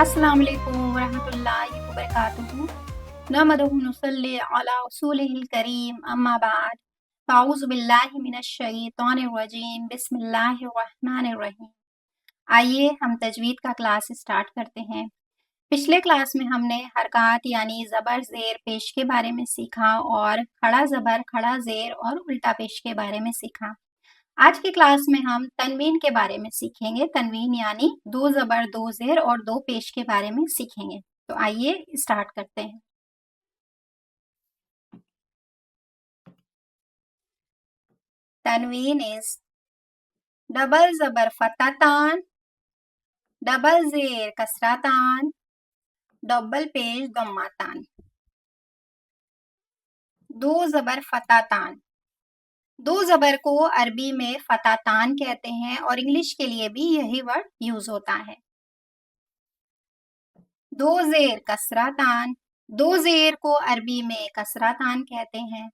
अस्सलाम वालेकुम वरहमतुल्लाहि वबरकातुहू नहमदुहु नुसल्ली अला रसूलिहिल करीम अम्मा बाद फ़अऊज़ु बिल्लाहि मिनश शैतानिर रजीम बिस्मिल्लाहिर रहमानिर रहीम। आइए हम तजवीद का क्लास स्टार्ट करते हैं। पिछले क्लास में हमने हरकत यानी ज़बर ज़ेर पेश के बारे में सीखा और खड़ा ज़बर खड़ा ज़ेर और उल्टा पेश के बारे में सीखा। आज की क्लास में हम तनवीन के बारे में सीखेंगे। तनवीन यानी दो ज़बर दो ज़ेर और दो पेश के बारे में सीखेंगे। तो आइए स्टार्ट करते हैं। तनवीन इज डबल ज़बर फततान, डबल ज़ेर कसरातान, डबल पेश दम्मातान। दो ज़बर फततान, दो ज़बर को अरबी में फततान कहते हैं और इंग्लिश के लिए भी यही वर्ड यूज होता है। दो ज़ेर कसरातान, दो ज़ेर को अरबी में कसरातान कहते हैं।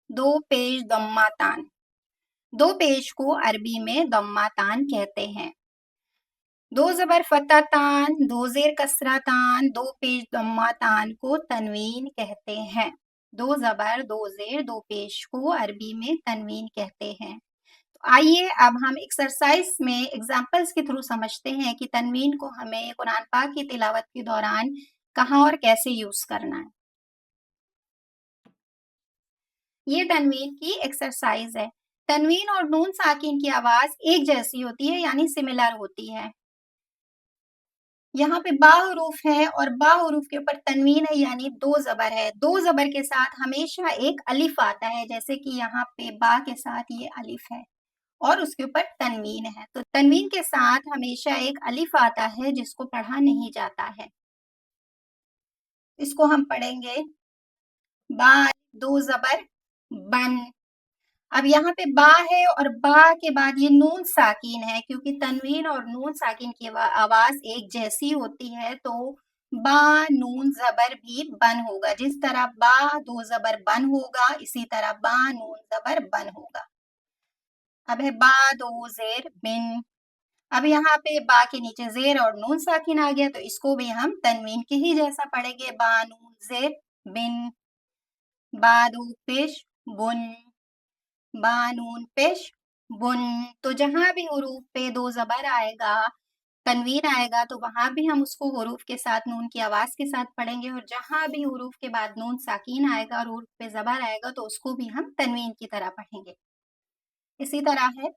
दो पेश दम्मातान, दो पेश को अरबी में दम्मातान कहते हैं। दो ज़बर फततान, दो ज़ेर कसरातान, दो पेश दम्मातान को तनवीन कहते हैं। दो ज़बर दो ज़ेर दो पेश को अरबी में तनवीन कहते हैं। तो आइए अब हम एक्सरसाइज में एग्जाम्पल्स के थ्रू समझते हैं कि तनवीन को हमें कुरान पाक की तिलावत के दौरान कहाँ और कैसे यूज करना है। ये तनवीन की एक्सरसाइज है। तनवीन और नून साकिन की आवाज एक जैसी होती है यानी सिमिलर होती है। यहाँ पे बा हरूफ है और बा हरूफ के ऊपर तनवीन है यानी दो ज़बर है। दो ज़बर के साथ हमेशा एक अलिफ आता है, जैसे कि यहाँ पे बा के साथ ये अलिफ है और उसके ऊपर तनवीन है। तो तनवीन के साथ हमेशा एक अलिफ आता है जिसको पढ़ा नहीं जाता है। इसको हम पढ़ेंगे बा, दो ज़बर बन। अब यहाँ पे बा है और बा के बाद ये नून साकिन है, क्योंकि तनवीन और नून साकिन की आवाज एक जैसी होती है तो बा नून ज़बर भी बन होगा। जिस तरह बा दो ज़बर बन होगा, इसी तरह बा नून ज़बर बन होगा। अब है बा दो ज़ेर बिन। अब यहाँ पे बा के नीचे ज़ेर और नून साकिन आ गया तो इसको भी हम तनवीन के ही जैसा पढ़ेंगे, बा नून ज़ेर बिन। बा दो पेश बुन, बा नून पेश बुन। तो जहां भी हुरूफ पे दो ज़बर आएगा, तनवीन आएगा, तो वहां भी हम उसको हुरूफ के साथ नून की आवाज के साथ पढ़ेंगे और जहां भी हुरूफ के बाद नून साकीन आएगा और हुरूफ पे ज़बर आएगा तो उसको भी हम तनवीन की तरह पढ़ेंगे। इसी तरह है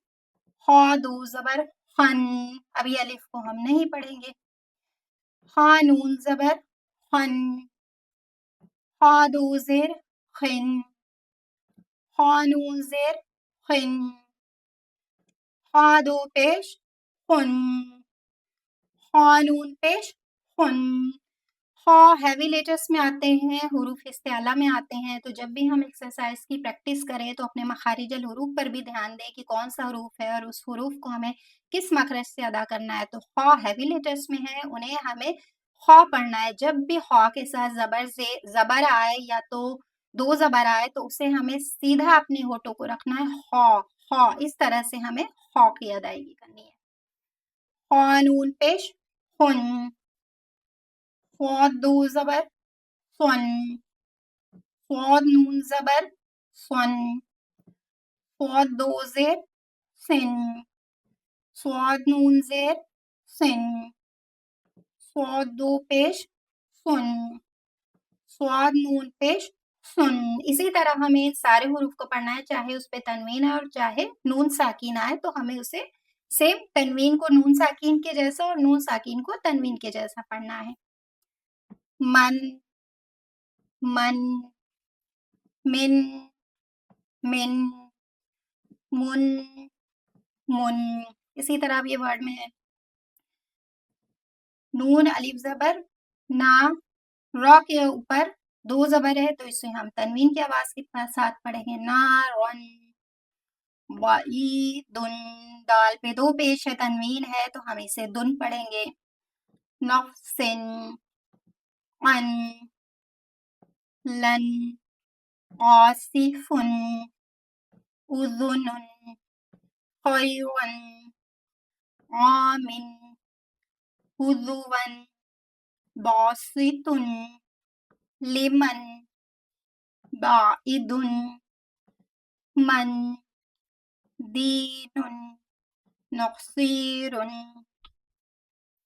खा दो ज़बर खन। अब ये अलिफ को हम नहीं पढ़ेंगे। खा नून ज़बर खन, खा दो ज़ेर खिन, खा नून ज़ेर खिन, खा दो पेश खुन, खानून पेश खुन। खा हैवी लेटर्स में आते हैं, हुरूफ इस्तेआला में आते हैं। तो जब भी हम एक्सरसाइज की प्रैक्टिस करें तो अपने मखारिजल हुरूफ पर भी ध्यान दें कि कौन सा हुरूफ है और उस हुरूफ को हमें किस मखरज से अदा करना है। तो खा हैवी लेटर्स में है, उन्हें हमें खा पढ़ना है। जब भी खा के साथ ज़बर आए या तो दो ज़बर आए तो उसे हमें सीधा अपने होठों को रखना है, खा खा। इस तरह से हमें खा की अदायगी करनी है। खानून पेश खुन, ख्वाद दो ज़बर सन, ख्वाद नून ज़बर सन, ख्वाद दो ज़ेर सिन, स्वाद नून ज़ेर सिन, स्वाद दो पेश सुन, स्वाद नून पेश सुन। इसी तरह हमें सारे हुरूफ को पढ़ना है, चाहे उस पे तनवीन आए और चाहे नून साकिन आए, तो हमें उसे सेम तनवीन को नून साकिन के जैसा और नून साकिन को तनवीन के जैसा पढ़ना है। मन, मन, मिन, मिन, मुन, मुन। इसी तरह अब ये वर्ड में है नून अलिफ ज़बर ना, रॉ के ऊपर दो ज़बर है तो इसे हम तनवीन की आवाज के साथ पढ़ेंगे, ना रन। वाई दुन, दाल पे दो पेश है, तनवीन है तो हम इसे दुन पढ़ेंगे। नफ्सिन, अन, लन, आसिफुन, उज़ुनुन, खैरुन, आमिन, हुज़ुवन, बासितुन, लिमन, बाइदुन, मन, दीनुन, नक्सीरुन।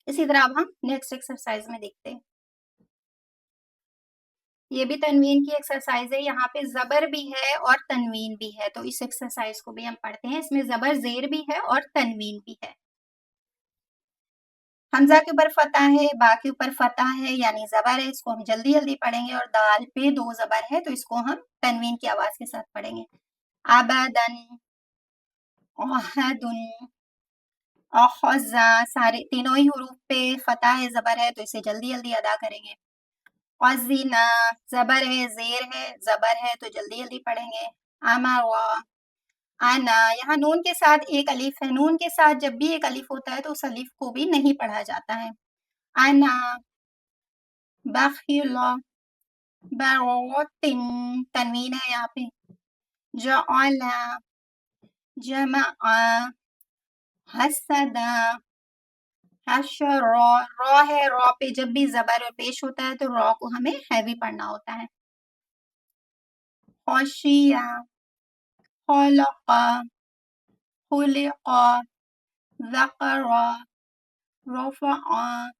इसी तरह अब हम नेक्स्ट एक्सरसाइज में देखते हैं। ये भी तनवीन की एक्सरसाइज है, यहाँ पे जबर भी है और तनवीन भी है, तो इस एक्सरसाइज को भी हम पढ़ते हैं। इसमें जबर जेर भी है और तनवीन भी है। हमजा के ऊपर फतह है, बा के ऊपर फतह है यानी जबर है, इसको हम जल्दी जल्दी पढ़ेंगे। और दाल पे दो जबर है तो इसको हम तनवीन की आवाज के साथ पढ़ेंगे। अबदन, अहदुन, अखज़ा, सारे तीनों ही हुरूफ पे फतह है, जबर है, तो इसे जल्दी जल्दी अदा करेंगे। अज़िना, जबर है, जेर है, जबर है, तो जल्दी जल्दी पढ़ेंगे। अमरा, आना, यहाँ नून के साथ एक अलिफ है, नून के साथ जब भी एक अलिफ होता है तो उस अलिफ को भी नहीं पढ़ा जाता है। आना, बखिला, बरोतिन, तनवीन है यहाँ पे। जअला, जमआ, हसदा, हशरा, रॉ है, रॉ पे जब भी जबर और पेश होता है तो रॉ को हमें हैवी पढ़ना होता है। खशिया, खलqa, खुलिqa, ज़करा, रफ़अ,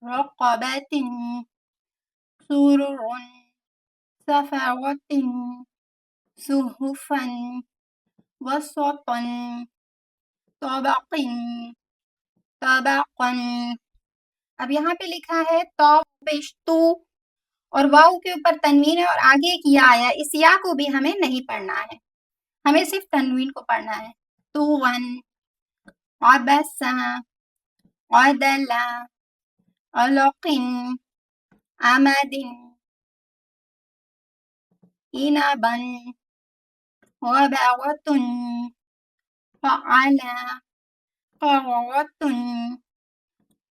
रक़बतिन, सुरुरुन, सफ़रतिन, सुहुफ़न, वसतन, तबक़िन, तबक़न। अब यहाँ पे लिखा है तो पेश तू और वाव के ऊपर तनवीन है और आगे एक या आया, इस या को भी हमें नहीं पढ़ना है, हमें सिर्फ तनवीन को पढ़ना है। तुवन, अबसा, अदला, अलकिन, अमदिन, इनबन, वबगतुन, फ़अला, क़रतुन,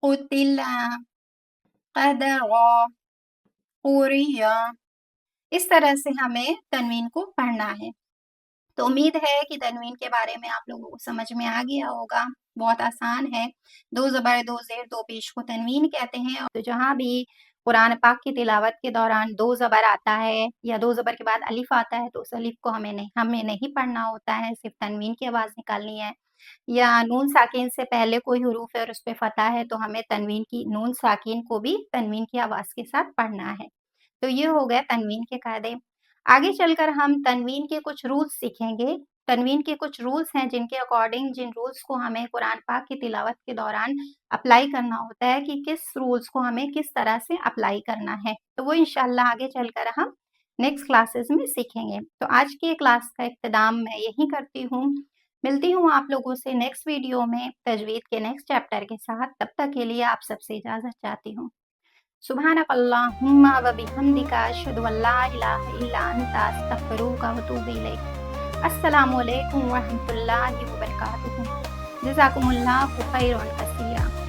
क़ुतिला, क़दरा, क़ुरिया। इस तरह से हमें तनवीन को पढ़ना है। तो उम्मीद है कि तनवीन के बारे में आप लोगों को समझ में आ गया होगा। बहुत आसान है, दो ज़बर दो ज़ेर दो पेश को तनवीन कहते हैं। तो जहाँ भी कुरान पाक की तिलावत के दौरान दो ज़बर आता है या दो ज़बर के बाद अलिफ आता है तो उस अलिफ को हमें नहीं पढ़ना होता है, सिर्फ तनवीन की आवाज़ निकालनी है। या नून साकिन से पहले कोई हुरूफ है और उस पे फतह है तो हमें तनवीन की नून साकिन को भी तनवीन की आवाज़ के साथ पढ़ना है। तो ये हो गया तनवीन के कायदे। आगे चलकर हम तनवीन के कुछ रूल्स सीखेंगे। तनवीन के कुछ रूल्स हैं जिनके अकॉर्डिंग जिन रूल्स को हमें कुरान पाक की तिलावत के दौरान अप्लाई करना होता है कि किस रूल्स को हमें किस तरह से अप्लाई करना है। तो वो इंशाल्लाह आगे चलकर हम नेक्स्ट क्लासेस में सीखेंगे। तो आज की क्लास का इख्तिताम मैं यहीं करती हूँ। मिलती हूँ आप लोगों से नेक्स्ट वीडियो में तजवीद के नेक्स्ट चैप्टर के साथ। तब तक के लिए आप सबसे इजाज़त चाहती हूँ। सुब्हानकल्लाहुम्मा व बिहम्दिका अशहदु अल्ला इलाहा इल्ला अंता अस्तगफिरुका व अतूबु इलैक। अस्सलामु अलैकुम व रहमतुल्लाहि व बरकातुहू। जज़ाकुमुल्लाहु खैरन कसीरा।